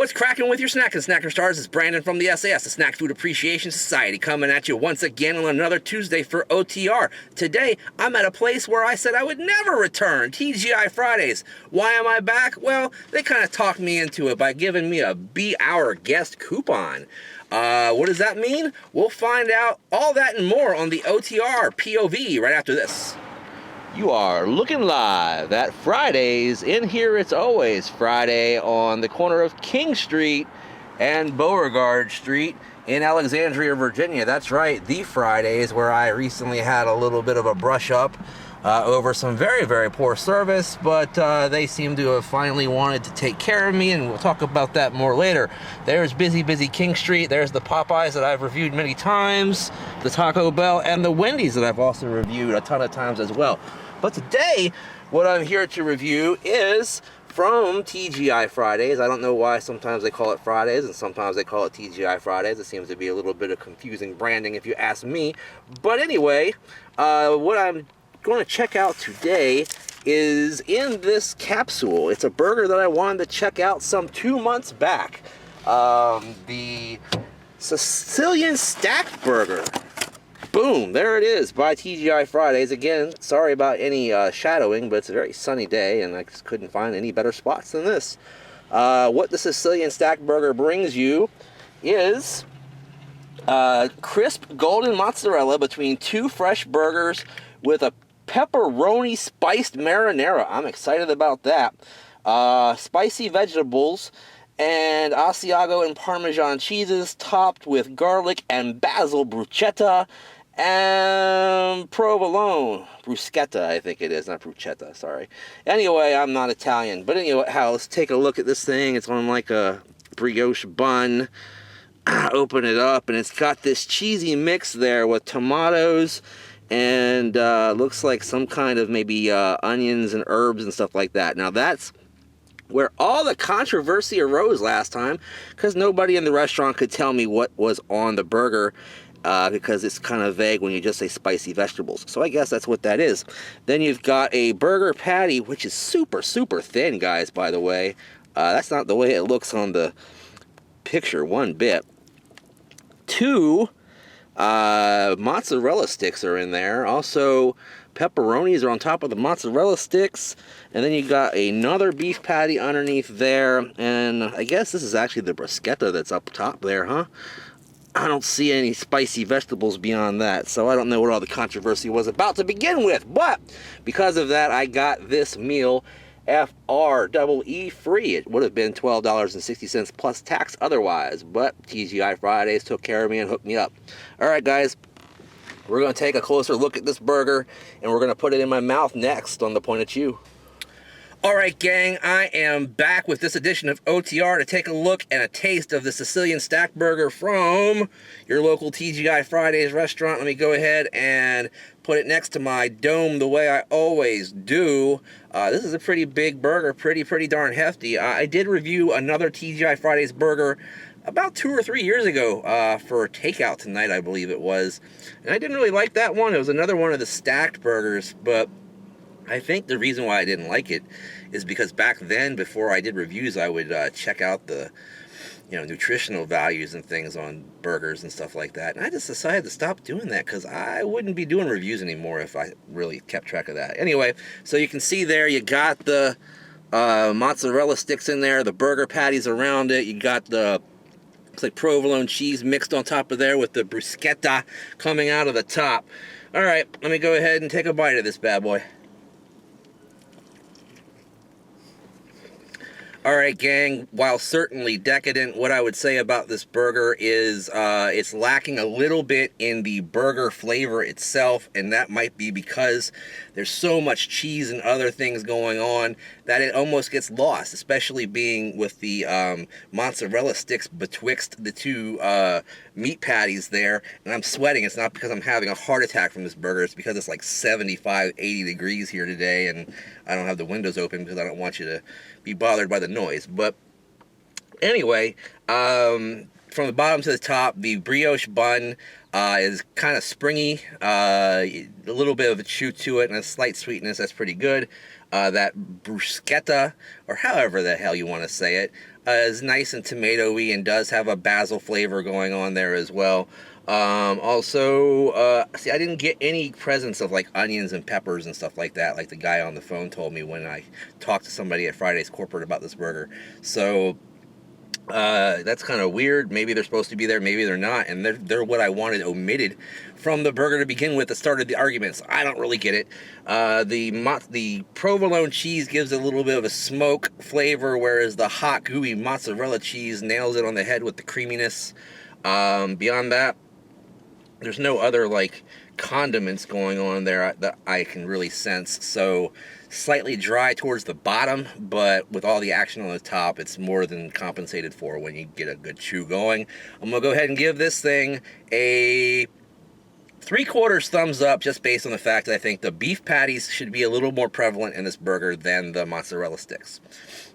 What's cracking with your snacking snacker stars? It's Brandon from the sAs, the Snack Food Appreciation Society, coming at you once again on another Tuesday for OTR. Today, I'm at a place where I said I would never return, T.G.I Fridays. Why am I back? Well, they kind of talked me into it by giving me a B-hour guest coupon. What does that mean? We'll find out all that and more on the OTR POV right after this. You are looking live at Fridays. In here, it's always Friday on the corner of King Street and Beauregard Street in Alexandria, Virginia. That's right, the Fridays where I recently had a little bit of a brush up over some very, very poor service, but they seem to have finally wanted to take care of me, and we'll talk about that more later. There's busy King Street. There's the Popeyes that I've reviewed many times, the Taco Bell, and the Wendy's that I've also reviewed a ton of times as well. But today, what I'm here to review is from T.G.I Fridays. I don't know why sometimes they call it Fridays and sometimes they call it T.G.I Fridays. It seems to be a little bit of confusing branding if you ask me. But anyway, what I'm going to check out today is in this capsule. It's a burger that I wanted to check out some 2 months back. The Sicilian stacked burger. Boom, there it is by T.G.I Fridays. Again, sorry about any shadowing, but it's a very sunny day and I just couldn't find any better spots than this. What the Sicilian stacked burger brings you is crisp golden mozzarella between two fresh burgers with a pepperoni spiced marinara. I'm excited about that. Spicy vegetables and Asiago and Parmesan cheeses topped with garlic and basil bruschetta and provolone. Bruschetta, I think it is, not bruschetta, sorry. Anyway, I'm not Italian. But anyway, let's take a look at this thing. It's on like a brioche bun. Open it up, and it's got this cheesy mix there with tomatoes and looks like some kind of maybe onions and herbs and stuff like that. Now that's where all the controversy arose last time, because nobody in the restaurant could tell me what was on the burger, because it's kind of vague when you just say spicy vegetables. So I guess that's what that is. Then you've got a burger patty, which is super, super thin, guys, by the way. That's not the way it looks on the picture one bit. Two mozzarella sticks are in there. Also, pepperonis are on top of the mozzarella sticks. And then you got another beef patty underneath there. And I guess this is actually the bruschetta that's up top there, huh? I don't see any spicy vegetables beyond that. So I don't know what all the controversy was about to begin with. But because of that, I got this meal FREE free. It would have been $12.60 plus tax otherwise, but T.G.I Fridays took care of me and hooked me up. Alright guys, we're going to take a closer look at this burger and we're going to put it in my mouth next on The Point of Chew. Alright gang, I am back with this edition of OTR to take a look and a taste of the Sicilian stacked burger from your local T.G.I Fridays restaurant. Let me go ahead and put it next to my dome the way I always do. This is a pretty big burger, pretty darn hefty. I did review another T.G.I Fridays burger about 2 or 3 years ago for takeout tonight, I believe it was. And I didn't really like that one. It was another one of the stacked burgers, but I think the reason why I didn't like it is because back then, before I did reviews, I would check out the nutritional values and things on burgers and stuff like that. And I just decided to stop doing that because I wouldn't be doing reviews anymore if I really kept track of that. Anyway, so you can see there, you got the mozzarella sticks in there, the burger patties around it, you got the looks like provolone cheese mixed on top of there with the bruschetta coming out of the top. All right, let me go ahead and take a bite of this bad boy. Alright gang, while certainly decadent, what I would say about this burger is it's lacking a little bit in the burger flavor itself, and that might be because there's so much cheese and other things going on that it almost gets lost, especially being with the mozzarella sticks betwixt the two meat patties there. And I'm sweating. It's not because I'm having a heart attack from this burger. It's because it's like 75, 80 degrees here today, and I don't have the windows open because I don't want you to be bothered by the noise. But anyway, from the bottom to the top, the brioche bun is kind of springy, a little bit of a chew to it and a slight sweetness. That's pretty good. That bruschetta, or however the hell you want to say it, is nice and tomatoey and does have a basil flavor going on there as well. Also, see, I didn't get any presence of like onions and peppers and stuff like that, like the guy on the phone told me when I talked to somebody at Friday's Corporate about this burger. So that's kind of weird. Maybe they're supposed to be there, maybe they're not, and they're what I wanted omitted from the burger to begin with that started the arguments. I don't really get it. The provolone cheese gives a little bit of a smoke flavor, whereas the hot gooey mozzarella cheese nails it on the head with the creaminess. Beyond that, there's no other like condiments going on there that I can really sense. So slightly dry towards the bottom, but with all the action on the top, it's more than compensated for when you get a good chew going. I'm gonna go ahead and give this thing a 3/4 thumbs up, just based on the fact that I think the beef patties should be a little more prevalent in this burger than the mozzarella sticks.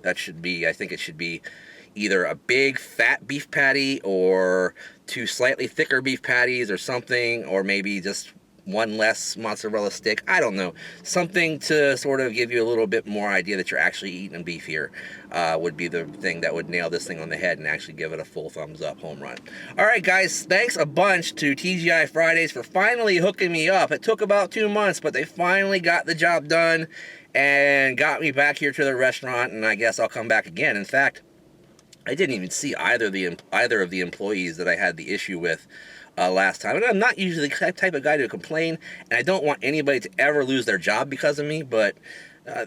That should be, I think it should be either a big fat beef patty or two slightly thicker beef patties or something, or maybe just one less mozzarella stick. I don't know. Something to sort of give you a little bit more idea that you're actually eating beef here would be the thing that would nail this thing on the head and actually give it a full thumbs up home run. All right, guys, thanks a bunch to TGI Fridays for finally hooking me up. It took about 2 months, but they finally got the job done and got me back here to the restaurant, and I guess I'll come back again. In fact, I didn't even see either of the employees that I had the issue with last time. And I'm not usually the type of guy to complain, and I don't want anybody to ever lose their job because of me, but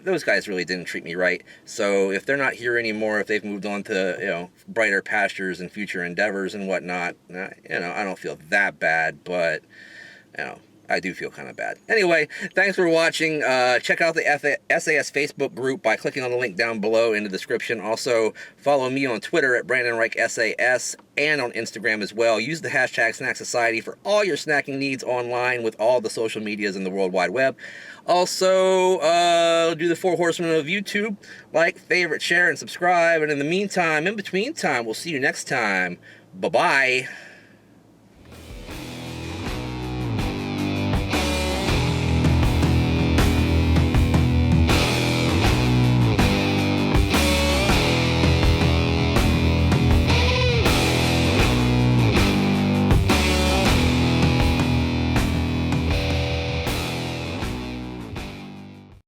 those guys really didn't treat me right. So if they're not here anymore, if they've moved on to brighter pastures and future endeavors and whatnot, I don't feel that bad, but I do feel kind of bad. Anyway, thanks for watching. Check out the SAS Facebook group by clicking on the link down below in the description. Also, follow me on Twitter at Brandon Reich SAS and on Instagram as well. Use the hashtag SnackSociety for all your snacking needs online with all the social medias in the World Wide Web. Also, do the 4 horsemen of YouTube. Like, favorite, share, and subscribe. And in the meantime, in between time, we'll see you next time. Bye-bye.